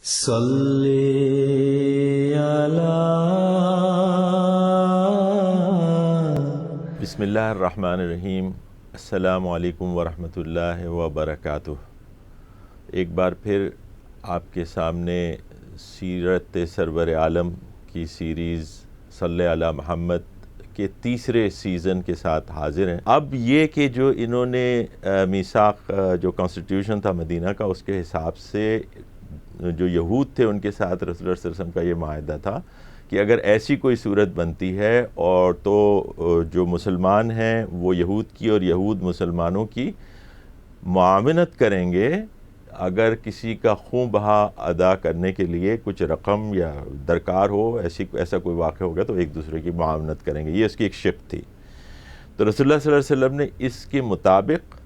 صلی علی بسم اللہ الرحمن الرحیم۔ السلام علیکم ورحمۃ اللہ وبرکاتہ۔ ایک بار پھر آپ کے سامنے سیرت سرور عالم کی سیریز صلی علی محمد کے تیسرے سیزن کے ساتھ حاضر ہیں۔ اب یہ کہ جو انہوں نے میثاق جو کانسٹیٹیوشن تھا مدینہ کا، اس کے حساب سے جو یہود تھے ان کے ساتھ رسول اللہ صلی اللہ علیہ وسلم کا یہ معاہدہ تھا کہ اگر ایسی کوئی صورت بنتی ہے اور تو جو مسلمان ہیں وہ یہود کی اور یہود مسلمانوں کی معاونت کریں گے، اگر کسی کا خون بہا ادا کرنے کے لیے کچھ رقم یا درکار ہو، ایسا کوئی واقعہ ہوگا تو ایک دوسرے کی معاونت کریں گے۔ یہ اس کی ایک شق تھی۔ تو رسول اللہ صلی اللہ علیہ وسلم نے اس کے مطابق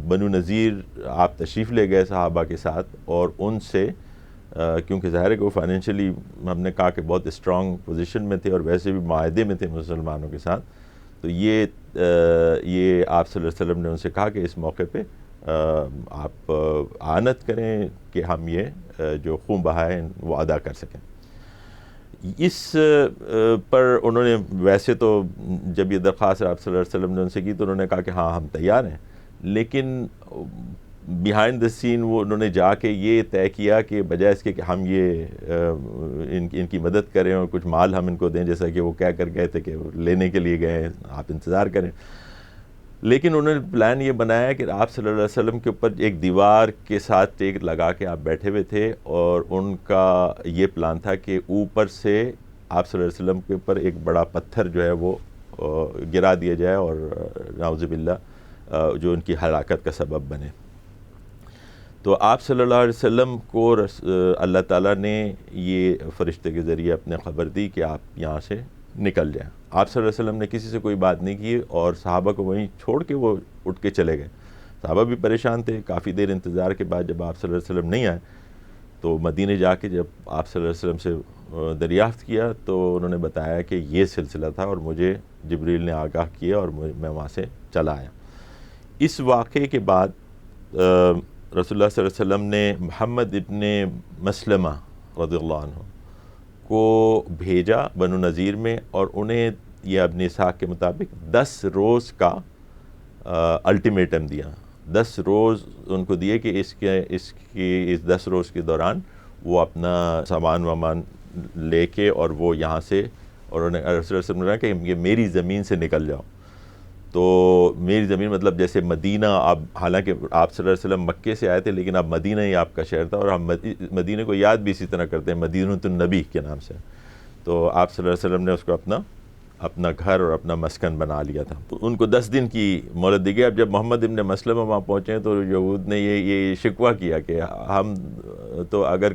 بنو نذیر آپ تشریف لے گئے صحابہ کے ساتھ، اور ان سے کیونکہ ظاہر ہے کہ وہ فائنینشلی ہم نے کہا کہ بہت اسٹرانگ پوزیشن میں تھے اور ویسے بھی معاہدے میں تھے مسلمانوں کے ساتھ، تو یہ آپ صلی اللہ علیہ وسلم نے ان سے کہا کہ اس موقع پہ آپ اعانت کریں کہ ہم یہ جو خون بہائے وہ ادا کر سکیں۔ اس پر انہوں نے ویسے تو جب یہ درخواست آپ صلی اللہ علیہ وسلم نے ان سے کی تو انہوں نے کہا کہ ہاں ہم تیار ہیں، لیکن بیہائنڈ دا سین وہ انہوں نے جا کے یہ طے کیا کہ بجائے اس کے کہ ہم یہ ان کی مدد کریں اور کچھ مال ہم ان کو دیں، جیسا کہ وہ کہہ کر گئے تھے کہ لینے کے لیے گئے آپ انتظار کریں، لیکن انہوں نے پلان یہ بنایا کہ آپ صلی اللہ علیہ وسلم کے اوپر ایک دیوار کے ساتھ ٹیک لگا کے آپ بیٹھے ہوئے تھے، اور ان کا یہ پلان تھا کہ اوپر سے آپ صلی اللہ علیہ وسلم کے اوپر ایک بڑا پتھر جو ہے وہ گرا دیا جائے اور نعوذ باللہ جو ان کی ہلاکت کا سبب بنے۔ تو آپ صلی اللہ علیہ وسلم کو اللہ تعالیٰ نے یہ فرشتے کے ذریعے اپنے خبر دی کہ آپ یہاں سے نکل جائیں۔ آپ صلی اللہ علیہ وسلم نے کسی سے کوئی بات نہیں کی اور صحابہ کو وہیں چھوڑ کے وہ اٹھ کے چلے گئے۔ صحابہ بھی پریشان تھے۔ کافی دیر انتظار کے بعد جب آپ صلی اللہ علیہ وسلم نہیں آئے تو مدینے جا کے جب آپ صلی اللہ علیہ وسلم سے دریافت کیا تو انہوں نے بتایا کہ یہ سلسلہ تھا اور مجھے جبریل نے آگاہ کیا اور میں وہاں سے چلا آیا۔ اس واقعے کے بعد رسول اللہ صلی اللہ علیہ وسلم نے محمد ابن مسلمہ رضی اللہ عنہ کو بھیجا بنو نذیر میں، اور انہیں یہ ابن اسحاق کے مطابق 10 روز کا الٹیمیٹم دیا۔ 10 روز ان کو دیے کہ اس 10 روز کے دوران وہ اپنا سامان وامان لے کے اور وہ یہاں سے، اور انہوں نے رسول اللہ صلی اللہ علیہ وسلم نے کہا کہ یہ میری زمین سے نکل جاؤ۔ تو میری زمین مطلب جیسے مدینہ، اب حالانکہ آپ صلی اللہ علیہ وسلم مکے سے آئے تھے لیکن اب مدینہ ہی آپ کا شہر تھا، اور ہم مدینہ کو یاد بھی اسی طرح کرتے ہیں، مدینۃ النبی کے نام سے۔ تو آپ صلی اللہ علیہ وسلم نے اس کو اپنا گھر اور اپنا مسکن بنا لیا تھا۔ ان کو 10 دن کی مہلت دی گئی۔ اب جب محمد ابن مسلمہ وہاں پہنچے تو یہود نے یہ شکوہ کیا کہ ہم تو اگر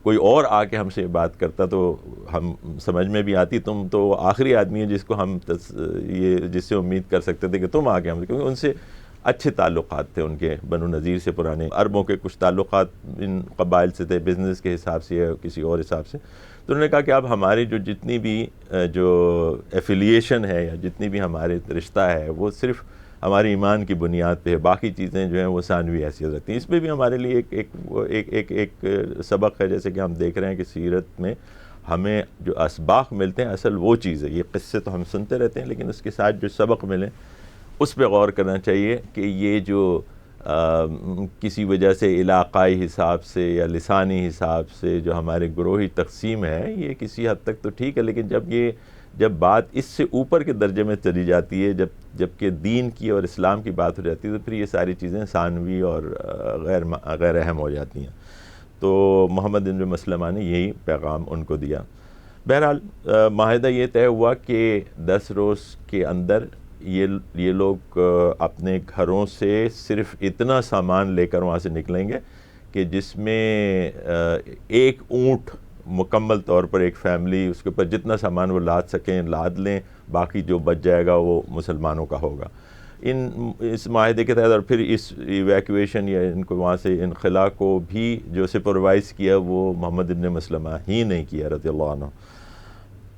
کوئی اور آ کے ہم سے بات کرتا تو ہم سمجھ میں بھی آتی، تم تو آخری آدمی ہے جس کو ہم جس سے امید کر سکتے تھے کہ تم آ کے ہم، کیونکہ ان سے اچھے تعلقات تھے ان کے، بنو نذیر سے پرانے، عربوں کے کچھ تعلقات ان قبائل سے تھے، بزنس کے حساب سے یا کسی اور حساب سے۔ تو انہوں نے کہا کہ اب ہماری جتنی بھی جو ایفیلیشن ہے یا جتنی بھی ہمارے رشتہ ہے وہ صرف ہماری ایمان کی بنیاد پہ ہے، باقی چیزیں جو ہیں وہ ثانوی حیثیت رکھتی ہیں۔ اس میں بھی ہمارے لیے ایک سبق ہے، جیسے کہ ہم دیکھ رہے ہیں کہ سیرت میں ہمیں جو اسباق ملتے ہیں اصل وہ چیز ہے، یہ قصے تو ہم سنتے رہتے ہیں لیکن اس کے ساتھ جو سبق ملیں اس پہ غور کرنا چاہیے کہ یہ جو کسی وجہ سے علاقائی حساب سے یا لسانی حساب سے جو ہمارے گروہی تقسیم ہے یہ کسی حد تک تو ٹھیک ہے، لیکن جب بات اس سے اوپر کے درجے میں چلی جاتی ہے، جب کہ دین کی اور اسلام کی بات ہو جاتی ہے تو پھر یہ ساری چیزیں ثانوی اور غیر اہم ہو جاتی ہیں۔ تو محمد بن مسلمہ نے یہی پیغام ان کو دیا۔ بہرحال معاہدہ یہ طے ہوا کہ 10 روز کے اندر یہ لوگ اپنے گھروں سے صرف اتنا سامان لے کر وہاں سے نکلیں گے کہ جس میں ایک اونٹ مکمل طور پر ایک فیملی اس کے اوپر جتنا سامان وہ لاد سکیں لاد لیں، باقی جو بچ جائے گا وہ مسلمانوں کا ہوگا۔ اس معاہدے کے تحت، اور پھر اس ایویکویشن یا ان کو وہاں سے انخلاء کو بھی جو سپروائز کیا وہ محمد ابن مسلمہ ہی نہیں کیا رضی اللہ عنہ۔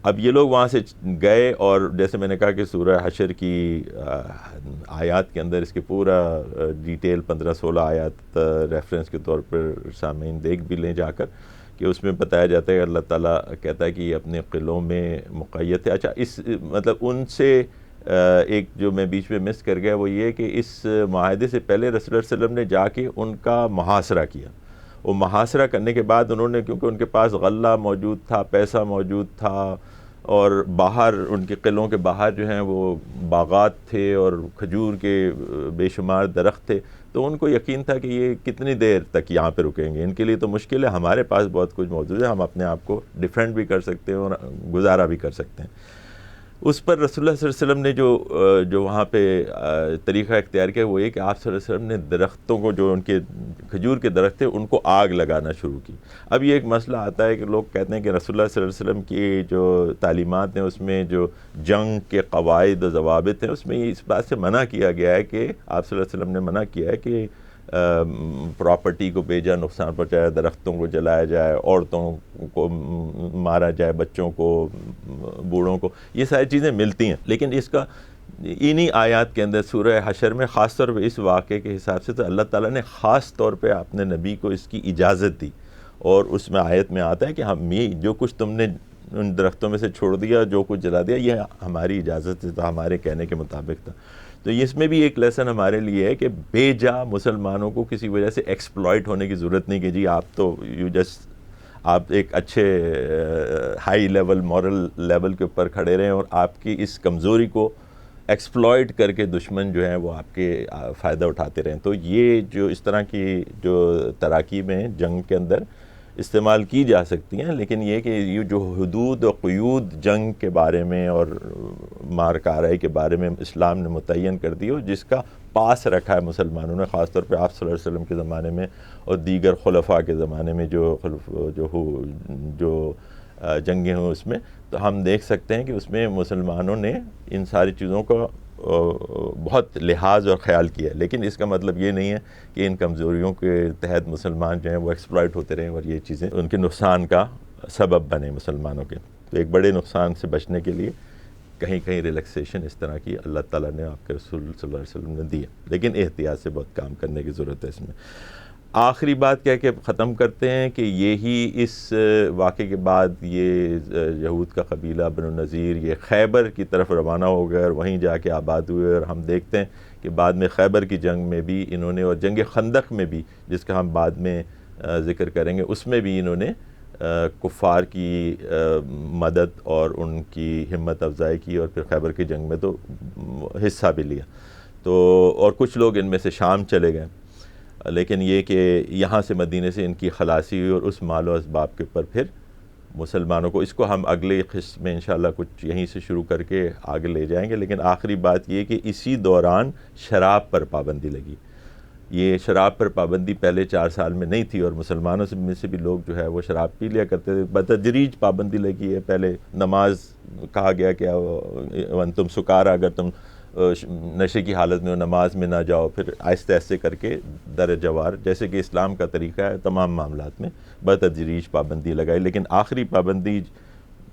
اب یہ لوگ وہاں سے گئے اور جیسے میں نے کہا کہ سورہ حشر کی آیات کے اندر اس کے پورا ڈیٹیل 15-16 آیات ریفرنس کے طور پر سامعین دیکھ بھی لیں جا کر، کہ اس میں بتایا جاتا ہے کہ اللہ تعالیٰ کہتا ہے کہ یہ اپنے قلعوں میں مقید ہے. اچھا، اس مطلب ان سے ایک جو میں بیچ میں مس کر گیا وہ یہ کہ اس معاہدے سے پہلے رسول اللہ صلی اللہ علیہ وسلم نے جا کے ان کا محاصرہ کیا. وہ محاصرہ کرنے کے بعد انہوں نے، کیونکہ ان کے پاس غلہ موجود تھا، پیسہ موجود تھا، اور باہر ان کے قلعوں کے باہر جو ہیں وہ باغات تھے اور کھجور کے بے شمار درخت تھے، تو ان کو یقین تھا کہ یہ کتنی دیر تک یہاں پہ رکیں گے، ان کے لیے تو مشکل ہے، ہمارے پاس بہت کچھ موجود ہے، ہم اپنے آپ کو ڈیفینڈ بھی کر سکتے ہیں اور گزارا بھی کر سکتے ہیں. اس پر رسول اللہ صلی اللہ علیہ وسلم نے جو وہاں پہ طریقہ اختیار کیا وہ یہ کہ آپ صلی اللہ علیہ وسلم نے درختوں کو، جو ان کے کھجور کے درخت تھے، ان کو آگ لگانا شروع کی. اب یہ ایک مسئلہ آتا ہے کہ لوگ کہتے ہیں کہ رسول اللہ صلی اللہ علیہ وسلم کی جو تعلیمات ہیں اس میں جو جنگ کے قواعد و ضوابط ہیں اس میں اس بات سے منع کیا گیا ہے کہ آپ صلی اللہ علیہ وسلم نے منع کیا ہے کہ پراپرٹی کو بے جا نقصان پہنچایا، درختوں کو جلایا جائے، عورتوں کو مارا جائے، بچوں کو، بوڑھوں کو، یہ ساری چیزیں ملتی ہیں. لیکن اس کا انہی آیات کے اندر سورہ حشر میں خاص طور پہ اس واقعے کے حساب سے تو اللہ تعالیٰ نے خاص طور پہ اپنے نبی کو اس کی اجازت دی، اور اس میں آیت میں آتا ہے کہ ہم یہ جو کچھ تم نے ان درختوں میں سے چھوڑ دیا، جو کچھ جلا دیا، یہ ہماری اجازت سے تھا، ہمارے کہنے کے مطابق تھا. تو اس میں بھی ایک لیسن ہمارے لیے ہے کہ بے جا مسلمانوں کو کسی وجہ سے ایکسپلائٹ ہونے کی ضرورت نہیں کہ جی آپ تو آپ ایک اچھے ہائی لیول مورل لیول کے اوپر کھڑے رہیں اور آپ کی اس کمزوری کو ایکسپلائٹ کر کے دشمن جو ہیں وہ آپ کے فائدہ اٹھاتے رہیں. تو یہ جو اس طرح کی جو تراکیبیں جنگ کے اندر استعمال کی جا سکتی ہیں، لیکن یہ کہ یہ جو حدود و قیود جنگ کے بارے میں اور مار کاروائی کے بارے میں اسلام نے متعین کر دی، اور جس کا پاس رکھا ہے مسلمانوں نے، خاص طور پہ آپ صلی اللہ علیہ وسلم کے زمانے میں اور دیگر خلفاء کے زمانے میں جو جنگیں ہوں اس میں، تو ہم دیکھ سکتے ہیں کہ اس میں مسلمانوں نے ان ساری چیزوں کا بہت لحاظ اور خیال کیا ہے. لیکن اس کا مطلب یہ نہیں ہے کہ ان کمزوریوں کے تحت مسلمان جو ہیں وہ ایکسپلائٹ ہوتے رہیں اور یہ چیزیں ان کے نقصان کا سبب بنے مسلمانوں کے. تو ایک بڑے نقصان سے بچنے کے لیے کہیں کہیں ریلیکسیشن اس طرح کی اللہ تعالیٰ نے آپ کے رسول صلی اللہ علیہ وسلم نے دی ہے، لیکن احتیاط سے بہت کام کرنے کی ضرورت ہے اس میں. آخری بات کیا کہ ختم کرتے ہیں کہ یہی اس واقعے کے بعد یہ یہود کا قبیلہ بنو نذیر یہ خیبر کی طرف روانہ ہو گئے اور وہیں جا کے آباد ہوئے، اور ہم دیکھتے ہیں کہ بعد میں خیبر کی جنگ میں بھی انہوں نے، اور جنگ خندق میں بھی جس کا ہم بعد میں ذکر کریں گے، اس میں بھی انہوں نے کفار کی مدد اور ان کی ہمت افزائی کی، اور پھر خیبر کی جنگ میں تو حصہ بھی لیا. تو اور کچھ لوگ ان میں سے شام چلے گئے، لیکن یہ کہ یہاں سے مدینے سے ان کی خلاصی ہوئی، اور اس مال و اسباب کے اوپر پھر مسلمانوں کو، اس کو ہم اگلے قسط میں انشاءاللہ کچھ یہیں سے شروع کر کے آگے لے جائیں گے. لیکن آخری بات یہ کہ اسی دوران شراب پر پابندی لگی. یہ شراب پر پابندی پہلے 4 سال میں نہیں تھی، اور مسلمانوں میں سے بھی لوگ جو ہے وہ شراب پی لیا کرتے تھے. بتدریج پابندی لگی ہے. پہلے نماز کہا گیا کہ وانتم سکارا، اگر تم نشے کی حالت میں ہو نماز میں نہ جاؤ، پھر آہستہ آہستہ کر کے درجہ وار، جیسے کہ اسلام کا طریقہ ہے تمام معاملات میں بتدریج پابندی لگائی. لیکن آخری پابندی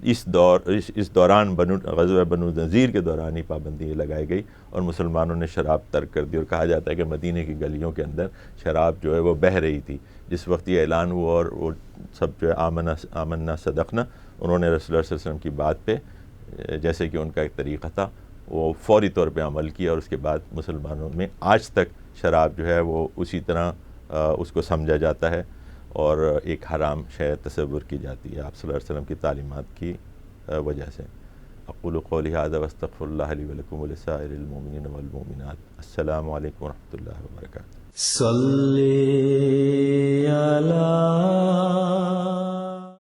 اس دوران غزوہ بنو نذیر کے دوران ہی پابندی لگائی گئی، اور مسلمانوں نے شراب ترک کر دی. اور کہا جاتا ہے کہ مدینہ کی گلیوں کے اندر شراب جو ہے وہ بہہ رہی تھی جس وقت یہ اعلان ہوا، اور وہ سب جو ہے آمنا صدقنا، انہوں نے رسول اللہ صلی اللہ علیہ وسلم کی بات پہ جیسے کہ ان کا ایک طریقہ تھا وہ فوری طور پہ عمل کیا، اور اس کے بعد مسلمانوں میں آج تک شراب جو ہے وہ اسی طرح اس کو سمجھا جاتا ہے اور ایک حرام شے تصور کی جاتی ہے آپ صلی اللہ علیہ وسلم کی تعلیمات کی وجہ سے. اقول قولی ھذا واستغفر اللہ لی ولکم ولسائر المؤمنین والمؤمنات. السلام علیکم ورحمۃ اللہ وبرکاتہ.